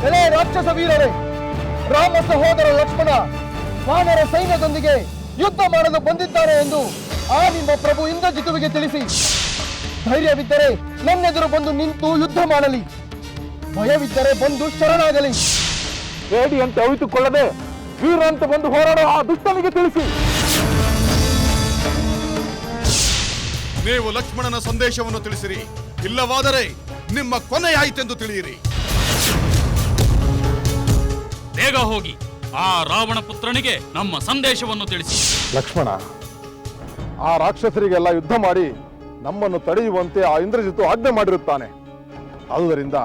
ಎಲೆ ರಾಕ್ಷಸ ವೀರರೇ, ರಾಮ ಸಹೋದರ ಲಕ್ಷ್ಮಣ ವಾನರ ಸೈನ್ಯದೊಂದಿಗೆ ಯುದ್ಧ ಮಾಡಲು ಬಂದಿದ್ದಾರೆ ಎಂದು ಆ ನಿಮ್ಮ ಪ್ರಭು ಇಂದ್ರಜಿತುವಿಗೆ ತಿಳಿಸಿ. ಧೈರ್ಯವಿದ್ದರೆ ನನ್ನೆದುರು ಬಂದು ನಿಂತು ಯುದ್ಧ ಮಾಡಲಿ, ಭಯವಿದ್ದರೆ ಬಂದು ಶರಣಾಗಲಿ. ಹೇಡಿಯಂತೆ ಅವಿತುಕೊಳ್ಳದೆ ವೀರಂತೆ ಬಂದು ಹೋರಾಡೋ ಆ ದುಷ್ಟನಿಗೆ ತಿಳಿಸಿ. ನೀವು ಲಕ್ಷ್ಮಣನ ಸಂದೇಶವನ್ನು ತಿಳಿಸಿರಿ, ಇಲ್ಲವಾದರೆ ನಿಮ್ಮ ಕೊನೆಯಾಯಿತೆಂದು ತಿಳಿಯಿರಿ. ಬೇಗ ಹೋಗಿ ಆ ರಾವಣ ಪುತ್ರನಿಗೆ ನಮ್ಮ ಸಂದೇಶವನ್ನು ತಿಳಿಸಿ. ಲಕ್ಷ್ಮಣ, ಆ ರಾಕ್ಷಸರಿಗೆಲ್ಲ ಯುದ್ಧ ಮಾಡಿ ನಮ್ಮನ್ನು ತಡೆಯುವಂತೆ ಆ ಇಂದ್ರಜಿತು ಆಜ್ಞೆ ಮಾಡಿರುತ್ತಾನೆ. ಆದುದರಿಂದ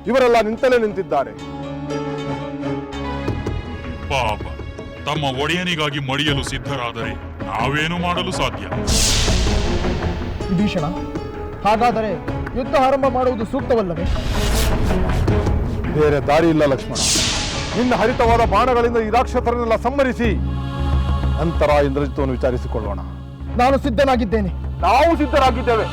ಇವರೆಲ್ಲ ನಿಂತಲೇ ನಿಂತಿದ್ದಾರೆ. ಪಾಪ, ತಮ್ಮ ಒಡೆಯನಿಗಾಗಿ ಮಡಿಯಲು ಸಿದ್ಧರಾದರೆ ನಾವೇನು ಮಾಡಲು ಸಾಧ್ಯ? ವಿಭೀಷಣ, ಹಾಗಾದರೆ ಯುದ್ಧ ಆರಂಭ ಮಾಡುವುದು ಸೂಕ್ತವಲ್ಲವೇ? ಬೇರೆ ದಾರಿ ಇಲ್ಲ ಲಕ್ಷ್ಮಣ. ನಿನ್ನ ಹರಿತವಾದ ಬಾಣಗಳಿಂದ ಈ ರಾಕ್ಷಸರನ್ನೆಲ್ಲ ಸಂಹರಿಸಿ ನಂತರ ಇಂದ್ರಜಿತವನ್ನು ವಿಚಾರಿಸಿಕೊಳ್ಳೋಣ. ನಾನು ಸಿದ್ಧನಾಗಿದ್ದೇನೆ. ನಾವು ಸಿದ್ಧರಾಗಿದ್ದೇವೆ.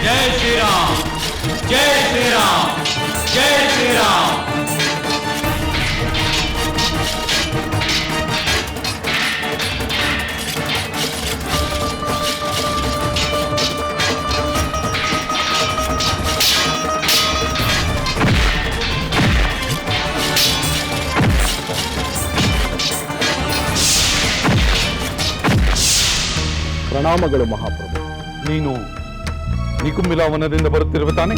ಜೈ ಶ್ರೀರಾಮ್! ಜೈ ಶ್ರೀರಾಮ್! ಪ್ರಣಾಮಗಳು ಮಹಾಪ್ರಭು. ನೀನು ನಿಕುಂಬಿಲ ವನದಿಂದ ಬರುತ್ತಿರುವ ತಾನೆ?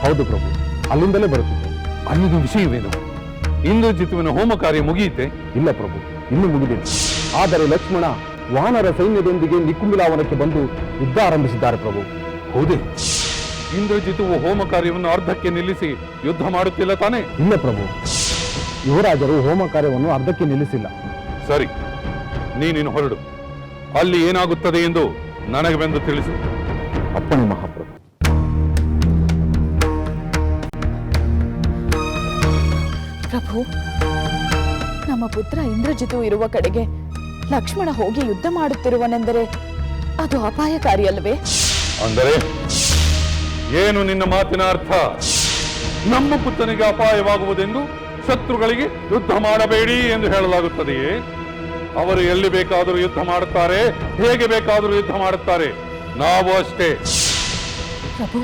ಹೌದು ಪ್ರಭು, ಅಲ್ಲಿಂದಲೇ ಬರುತ್ತಿದ್ದೆ. ಅಲ್ಲಿನ ವಿಷಯವೇನು? ಇಂದ್ರಜಿತುವಿನ ಹೋಮ ಕಾರ್ಯ ಮುಗಿಯಿತೆ? ಇಲ್ಲ ಪ್ರಭು, ಇನ್ನೂ ಮುಗಿದಿದೆ. ಆದರೆ ಲಕ್ಷ್ಮಣ ವಾನರ ಸೈನ್ಯದೊಂದಿಗೆ ನಿಕುಂಬಿಲಾವನಕ್ಕೆ ಬಂದು ಯುದ್ಧ ಆರಂಭಿಸಿದ್ದಾರೆ ಪ್ರಭು. ಹೌದೇ? ಇಂದ್ರಜಿತುವು ಹೋಮ ಕಾರ್ಯವನ್ನು ಅರ್ಧಕ್ಕೆ ನಿಲ್ಲಿಸಿ ಯುದ್ಧ ಮಾಡುತ್ತಿಲ್ಲ ತಾನೆ? ಇಲ್ಲ ಪ್ರಭು, ಯುವರಾಜರು ಹೋಮ ಕಾರ್ಯವನ್ನು ಅರ್ಧಕ್ಕೆ ನಿಲ್ಲಿಸಿಲ್ಲ. ಸರಿ, ನೀನಿನ್ನು ಹೊರಡು. ಅಲ್ಲಿ ಏನಾಗುತ್ತದೆ ಎಂದು ನನಗೆ ಬಂದು ತಿಳಿಸು. ಅಪ್ಪಣೆ ಮಹಾಪ್ರಭು. ಪ್ರಭು, ನಮ್ಮ ಪುತ್ರ ಇಂದ್ರಜಿತು ಇರುವ ಕಡೆಗೆ ಲಕ್ಷ್ಮಣ ಹೋಗಿ ಯುದ್ಧ ಮಾಡುತ್ತಿರುವನೆಂದರೆ ಅದು ಅಪಾಯಕಾರಿಯಲ್ಲವೇ? ಅಂದರೆ ಏನು ನಿನ್ನ ಮಾತಿನ ಅರ್ಥ? ನಮ್ಮ ಪುತ್ರನಿಗೆ ಅಪಾಯವಾಗುವುದೆಂದು ಶತ್ರುಗಳಿಗೆ ಯುದ್ಧ ಮಾಡಬೇಡಿ ಎಂದು ಹೇಳಲಾಗುತ್ತದೆಯೇ? ಅವರು ಎಲ್ಲಿ ಬೇಕಾದರೂ ಯುದ್ಧ ಮಾಡುತ್ತಾರೆ, ಹೇಗೆ ಬೇಕಾದರೂ ಯುದ್ಧ ಮಾಡುತ್ತಾರೆ. ನಾವು ಅಷ್ಟೇ. ಪ್ರಭು,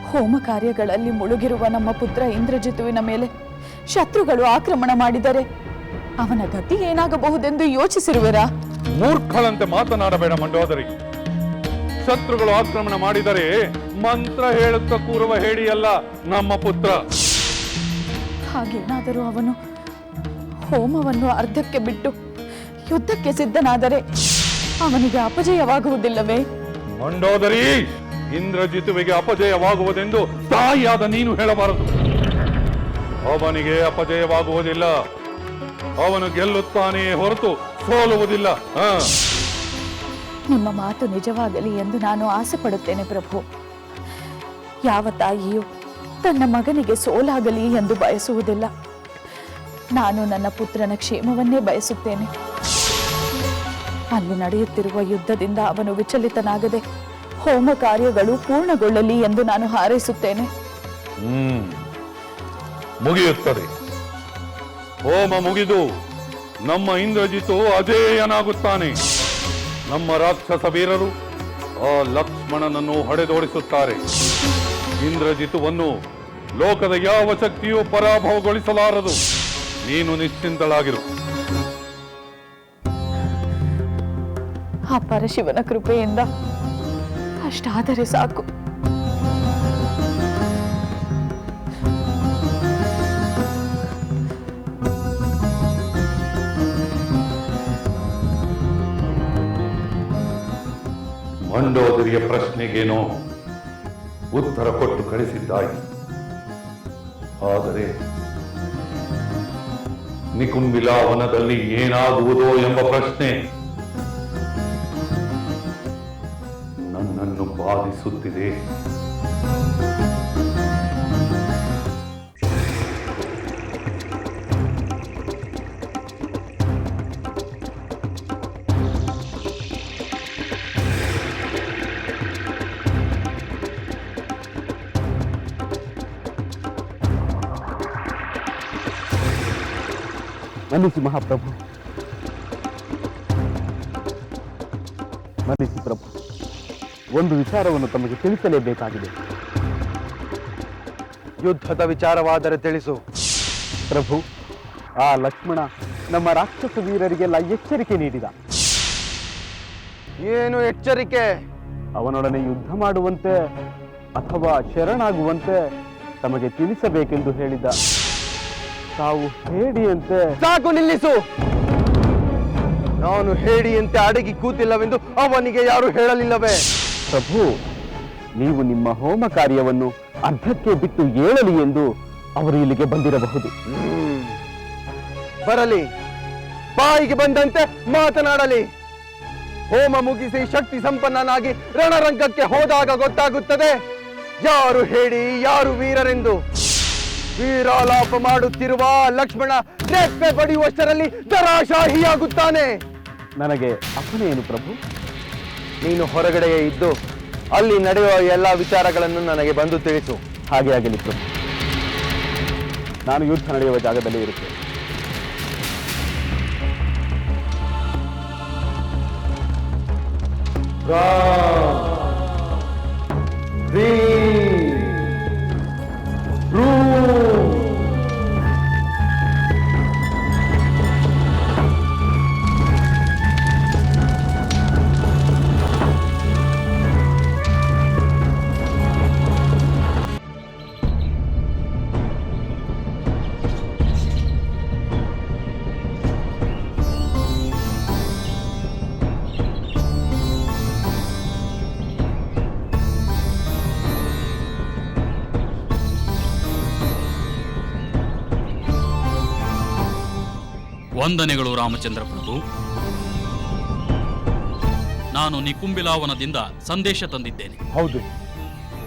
ಹೋಮ ಕಾರ್ಯಗಳಲ್ಲಿ ಮುಳುಗಿರುವ ನಮ್ಮ ಪುತ್ರ ಇಂದ್ರಜಿತುವಿನ ಮೇಲೆ ಶತ್ರುಗಳು ಆಕ್ರಮಣ ಮಾಡಿದರೆ ಅವನ ಗತಿ ಏನಾಗಬಹುದೆಂದು ಯೋಚಿಸಿರುವಿರಾ? ಮೂರ್ಖಳಂತೆ ಮಾತನಾಡಬೇಡ ಮಂಡೋದರಿ. ಶತ್ರುಗಳು ಆಕ್ರಮಣ ಮಾಡಿದರೆ ಮಂತ್ರ ಹೇಳುತ್ತಾ ಕೂರುವ ಹೇಡಿಯಲ್ಲ ನಮ್ಮ ಪುತ್ರ. ಹಾಗೇನಾದರೂ ಅವನು ಹೋಮವನ್ನು ಅರ್ಧಕ್ಕೆ ಬಿಟ್ಟು ಯುದ್ಧಕ್ಕೆ ಸಿದ್ಧನಾದರೆ ಅವನಿಗೆ ಅಪಜಯವಾಗುವುದಿಲ್ಲವೇ? ಮಂಡೋದರಿ, ಇಂದ್ರಜಿತುವಿಗೆ ಅಪಜಯವಾಗುವುದೆಂದು ತಾಯಿಯಾದ ನೀನು ಹೇಳಬಾರದು. ಅವನಿಗೆ ಅಪಜಯವಾಗುವುದಿಲ್ಲ. ಅವನು ಗೆಲ್ಲುತ್ತಾನೆ ಹೊರತು ಸೋಲುವುದಿಲ್ಲ. ನಿಮ್ಮ ಮಾತು ನಿಜವಾಗಲಿ ಎಂದು ನಾನು ಆಸೆ ಪಡುತ್ತೇನೆ ಪ್ರಭು. ಯಾವ ತಾಯಿಯು ತನ್ನ ಮಗನಿಗೆ ಸೋಲಾಗಲಿ ಎಂದು ಬಯಸುವುದಿಲ್ಲ. ನಾನು ನನ್ನ ಪುತ್ರನ ಕ್ಷೇಮವನ್ನೇ ಬಯಸುತ್ತೇನೆ. ಅಲ್ಲಿ ನಡೆಯುತ್ತಿರುವ ಯುದ್ಧದಿಂದ ಅವನು ವಿಚಲಿತನಾಗದೆ ಹೋಮ ಕಾರ್ಯಗಳು ಪೂರ್ಣಗೊಳ್ಳಲಿ ಎಂದು ನಾನು ಹಾರೈಸುತ್ತೇನೆ. ಮುಗಿಯುತ್ತದೆ. ಹೋಮ ಮುಗಿದು ನಮ್ಮ ಇಂದ್ರಜಿತು ಅಜೇಯನಾಗುತ್ತಾನೆ. ನಮ್ಮ ರಾಕ್ಷಸ ವೀರರು ಆ ಲಕ್ಷ್ಮಣನನ್ನು ಹೊಡೆದೋಡಿಸುತ್ತಾರೆ. ಇಂದ್ರಜಿತುವನ್ನು ಲೋಕದ ಯಾವ ಶಕ್ತಿಯೂ ಪರಾಭವಗೊಳಿಸಲಾರದು. ನೀನು ನಿಶ್ಚಿಂತಳಾಗಿರು. ಆ ಪರಶಿವನ ಕೃಪೆಯಿಂದ ಅಷ್ಟಾದರೆ ಸಾಕು. ಮಂಡೋದರಿಯ ಪ್ರಶ್ನೆಗೇನೋ ಉತ್ತರ ಕೊಟ್ಟು ಕಳಿಸಿದ್ದಾಯಿ. ಆದರೆ ನಿಕುಂಬಿಲಾವನದಲ್ಲಿ ಏನಾಗುವುದೋ ಎಂಬ ಪ್ರಶ್ನೆ ನನ್ನನ್ನು ಬಾಧಿಸುತ್ತಿದೆ. ಮನ್ನಿಸಿ ಮಹಾಪ್ರಭು, ಮನ್ನಿಸಿ ಪ್ರಭು. ಒಂದು ವಿಚಾರವನ್ನು ತಮಗೆ ತಿಳಿಸಲೇಬೇಕಾಗಿದೆ. ಯುದ್ಧದ ವಿಚಾರವಾದರೆ ತಿಳಿಸು ಪ್ರಭು. ಆ ಲಕ್ಷ್ಮಣ ನಮ್ಮ ರಾಕ್ಷಸ ವೀರರಿಗೆಲ್ಲ ಎಚ್ಚರಿಕೆ ನೀಡಿದ. ಏನು ಎಚ್ಚರಿಕೆ? ಅವನೊಡನೆ ಯುದ್ಧ ಮಾಡುವಂತೆ ಅಥವಾ ಶರಣಾಗುವಂತೆ ತಮಗೆ ತಿಳಿಸಬೇಕೆಂದು ಹೇಳಿದ. ತಾವು ಹೇಡಿಯಂತೆ. ಸಾಕು, ನಿಲ್ಲಿಸು. ನಾನು ಹೇಡಿಯಂತೆ ಅಡಗಿ ಕೂತಿಲ್ಲವೆಂದು ಅವನಿಗೆ ಯಾರು ಹೇಳಲಿಲ್ಲವೇ? ಪ್ರಭು, ನೀವು ನಿಮ್ಮ ಹೋಮ ಕಾರ್ಯವನ್ನು ಅರ್ಧಕ್ಕೆ ಬಿಟ್ಟು ಏಳಲಿ ಎಂದು ಅವರು ಇಲ್ಲಿಗೆ ಬಂದಿರಬಹುದು. ಬರಲಿ, ಬಾಯಿಗೆ ಬಂದಂತೆ ಮಾತನಾಡಲಿ. ಹೋಮ ಮುಗಿಸಿ ಶಕ್ತಿ ಸಂಪನ್ನನಾಗಿ ರಣರಂಗಕ್ಕೆ ಹೋದಾಗ ಗೊತ್ತಾಗುತ್ತದೆ ಯಾರು ಹೇಡಿ ಯಾರು ವೀರರೆಂದು. ವೀರಾಲಾಪ ಮಾಡುತ್ತಿರುವ ಲಕ್ಷ್ಮಣ ರೆಪ್ಪೆ ಬಡಿಯುವಷ್ಟರಲ್ಲಿ ದರಾಶಾಹಿಯಾಗುತ್ತಾನೆ. ನನಗೆ ಅಪ್ಪಣೆ ಏನು ಪ್ರಭು? ನೀನು ಹೊರಗಡೆಯೇ ಇದ್ದು ಅಲ್ಲಿ ನಡೆಯುವ ಎಲ್ಲ ವಿಚಾರಗಳನ್ನು ನನಗೆ ಬಂದು ತಿಳಿಸು. ಹಾಗೆ ಆಗಲಿ ಪ್ರಭು. ನಾನು ಯುದ್ಧ ನಡೆಯುವ ಜಾಗದಲ್ಲಿ ಇರುತ್ತೇನೆ. ವಂದನೆಗಳು ರಾಮಚಂದ್ರ ಪ್ರಭು. ನಾನು ನಿಕುಂಬಿಲಾವನದಿಂದ ಸಂದೇಶ ತಂದಿದ್ದೇನೆ. ಹೌದು,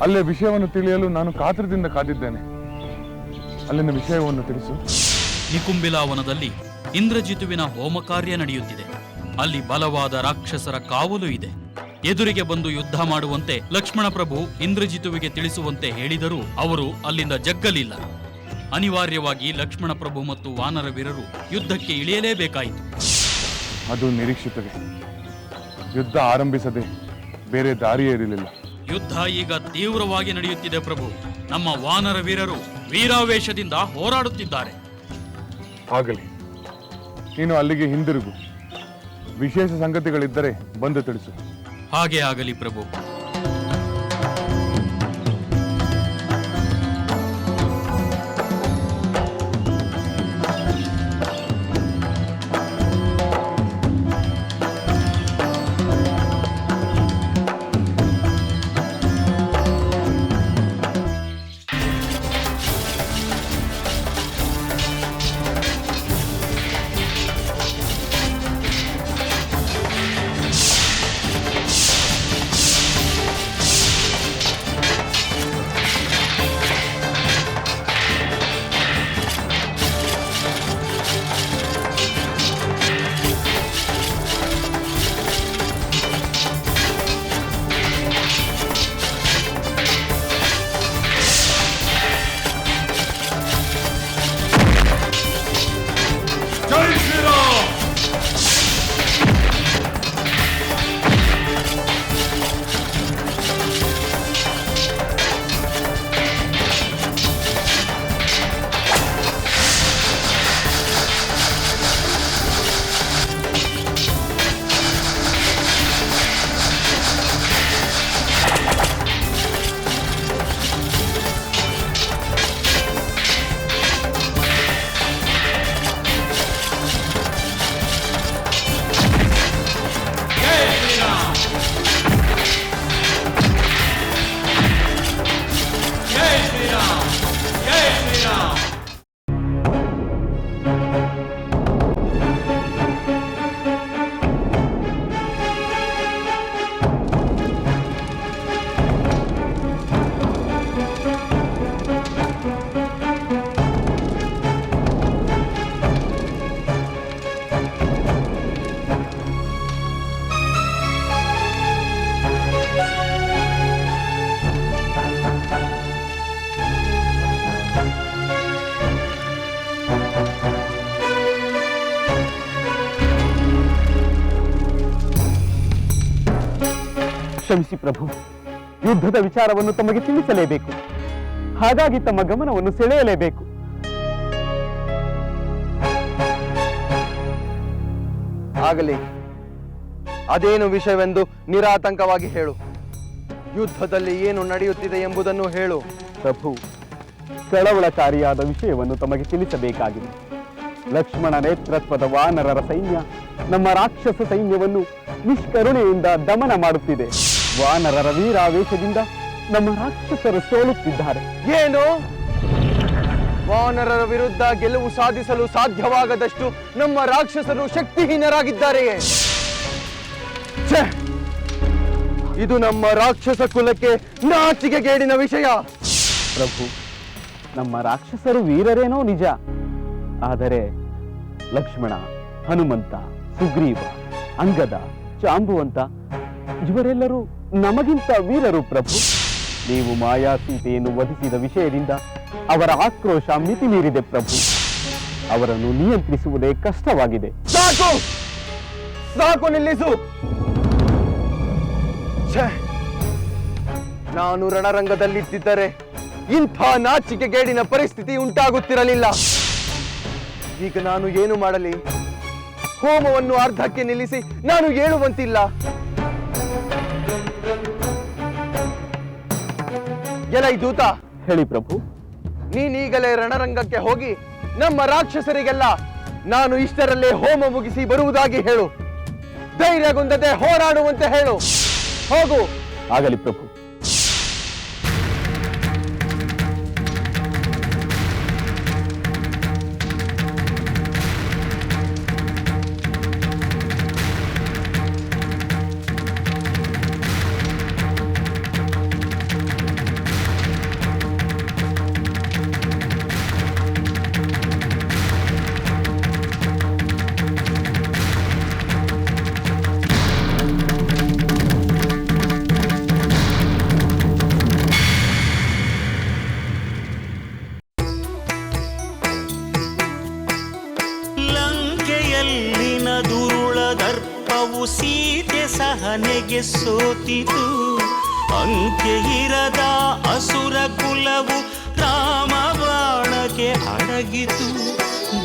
ಅಲ್ಲೇ ವಿಷಯವನ್ನು ತಿಳಿಯಲು ನಾನು ಕಾತರದಿಂದ ಕಾದಿದ್ದೇನೆ. ಅಲ್ಲಿನ ವಿಷಯವನ್ನು ತಿಳಿಸು. ನಿಕುಂಬಿಲಾವನದಲ್ಲಿ ಇಂದ್ರಜಿತುವಿನ ಹೋಮ ಕಾರ್ಯ ನಡೆಯುತ್ತಿದೆ. ಅಲ್ಲಿ ಬಲವಾದ ರಾಕ್ಷಸರ ಕಾವಲು ಇದೆ. ಎದುರಿಗೆ ಬಂದು ಯುದ್ಧ ಮಾಡುವಂತೆ ಲಕ್ಷ್ಮಣ ಪ್ರಭು ಇಂದ್ರಜಿತುವಿಗೆ ತಿಳಿಸುವಂತೆ ಹೇಳಿದರೂ ಅವರು ಅಲ್ಲಿಂದ ಜಗ್ಗಲಿಲ್ಲ. ಅನಿವಾರ್ಯವಾಗಿ ಲಕ್ಷ್ಮಣ ಪ್ರಭು ಮತ್ತು ವಾನರ ವೀರರು ಯುದ್ಧಕ್ಕೆ ಇಳಿಯಲೇಬೇಕಾಯಿತು. ಅದು ನಿರೀಕ್ಷಿತವೇ. ಯುದ್ಧ ಆರಂಭಿಸದೆ ಬೇರೆ ದಾರಿಯೇ ಇರಲಿಲ್ಲ. ಯುದ್ಧ ಈಗ ತೀವ್ರವಾಗಿ ನಡೆಯುತ್ತಿದೆ ಪ್ರಭು. ನಮ್ಮ ವಾನರ ವೀರರು ವೀರಾವೇಶದಿಂದ ಹೋರಾಡುತ್ತಿದ್ದಾರೆ. ಆಗಲಿ, ನೀನು ಅಲ್ಲಿಗೆ ಹಿಂದಿರುಗು. ವಿಶೇಷ ಸಂಗತಿಗಳಿದ್ದರೆ ಬಂದು ತಿಳಿಸು. ಹಾಗೆ ಆಗಲಿ ಪ್ರಭು. ಜೈ ಶ್ರೀರಾಮ್! ಕ್ಷಮಿಸಿ ಪ್ರಭು, ಯುದ್ಧದ ವಿಚಾರವನ್ನು ತಮಗೆ ತಿಳಿಸಲೇಬೇಕು. ಹಾಗಾಗಿ ತಮ್ಮ ಗಮನವನ್ನು ಸೆಳೆಯಲೇಬೇಕು. ಆಗಲಿ, ಅದೇನು ವಿಷಯವೆಂದು ನಿರಾತಂಕವಾಗಿ ಹೇಳು. ಯುದ್ಧದಲ್ಲಿ ಏನು ನಡೆಯುತ್ತಿದೆ ಎಂಬುದನ್ನು ಹೇಳು. ಪ್ರಭು, ಕಳವಳಕಾರಿಯಾದ ವಿಷಯವನ್ನು ತಮಗೆ ತಿಳಿಸಬೇಕಾಗಿದೆ. ಲಕ್ಷ್ಮಣ ನೇತೃತ್ವದ ವಾನರರ ಸೈನ್ಯ ನಮ್ಮ ರಾಕ್ಷಸ ಸೈನ್ಯವನ್ನು ನಿಷ್ಕರುಣೆಯಿಂದ ದಮನ ಮಾಡುತ್ತಿದೆ. ವಾನರರ ವೀರಾವೇಶದಿಂದ ನಮ್ಮ ರಾಕ್ಷಸರು ಸೋಲುತ್ತಿದ್ದಾರೆ. ಏನು? ವಾನರರ ವಿರುದ್ಧ ಗೆಲುವು ಸಾಧಿಸಲು ಸಾಧ್ಯವಾಗದಷ್ಟು ನಮ್ಮ ರಾಕ್ಷಸರು ಶಕ್ತಿಹೀನರಾಗಿದ್ದಾರೆಯೇ? ಛೆ! ಇದು ನಮ್ಮ ರಾಕ್ಷಸ ಕುಲಕ್ಕೆ ನಾಚಿಕೆಗೇಡಿನ ವಿಷಯ. ಪ್ರಭು, ನಮ್ಮ ರಾಕ್ಷಸರು ವೀರರೇನೋ ನಿಜ, ಆದರೆ ಲಕ್ಷ್ಮಣ, ಹನುಮಂತ, ಸುಗ್ರೀವ, ಅಂಗದ, ಜಾಂಬುವಂತ ಇವರೆಲ್ಲರೂ ನಮಗಿಂತ ವೀರರು ಪ್ರಭು. ನೀವು ಮಾಯಾ ಸೀತೆಯನ್ನು ವಧಿಸಿದ ವಿಷಯದಿಂದ ಅವರ ಆಕ್ರೋಶ ಮಿತಿ ಮೀರಿದೆ ಪ್ರಭು. ಅವರನ್ನು ನಿಯಂತ್ರಿಸುವುದೇ ಕಷ್ಟವಾಗಿದೆ. ಸಾಕು ಸಾಕು, ನಿಲ್ಲಿಸು. ಛೆ! ನಾನು ರಣರಂಗದಲ್ಲಿದ್ದಿದ್ದರೆ ಇಂಥ ನಾಚಿಕೆಗೇಡಿನ ಪರಿಸ್ಥಿತಿ ಉಂಟಾಗುತ್ತಿರಲಿಲ್ಲ. ಈಗ ನಾನು ಏನು ಮಾಡಲಿ? ಹೋಮವನ್ನು ಅರ್ಧಕ್ಕೆ ನಿಲ್ಲಿಸಿ ನಾನು ಏಳುವಂತಿಲ್ಲ. ಎಲೈ ದೂತ, ಹೇಳಿ ಪ್ರಭು. ನೀನೀಗಲೇ ರಣರಂಗಕ್ಕೆ ಹೋಗಿ ನಮ್ಮ ರಾಕ್ಷಸರಿಗೆಲ್ಲ ನಾನು ಇಷ್ಟರಲ್ಲೇ ಹೋಮ ಮುಗಿಸಿ ಬರುವುದಾಗಿ ಹೇಳು. ಧೈರ್ಯಗೊಂದದೆ ಹೋರಾಡುವಂತೆ ಹೇಳು. ಹೋಗು. ಆಗಲಿ ಪ್ರಭು. ಸೀತೆ ಸಹನೆಗೆ ಸೋತಿತು. ಅಂತ್ಯ ಇರದ ಅಸುರ ಕುಲವು ರಾಮ ಬಾಣಕ್ಕೆ ಅಡಗಿತು.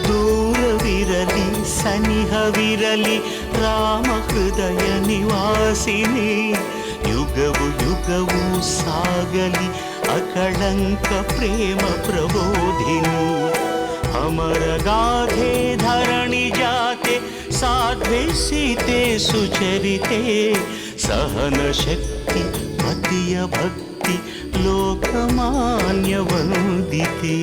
ದೂರವಿರಲಿ ಸನಿಹವಿರಲಿ ರಾಮ ಹೃದಯ ನಿವಾಸಿನಿ. ಯುಗವು ಯುಗವು ಸಾಗಲಿ ಅಕಳಂಕ ಪ್ರೇಮ ಪ್ರಬೋಧಿನಿ. ಅಮರ ಗಾಧೆ ಧರಣಿ ಜಾತೆ ಸಾಧ್ವೆ ಸೀತೆ ಸುಚರಿತೆ. ಸಹನ ಶಕ್ತಿ ಪತಿಯ ಭಕ್ತಿ ಲೋಕಮಾನ್ಯ ವಂದಿತೆ.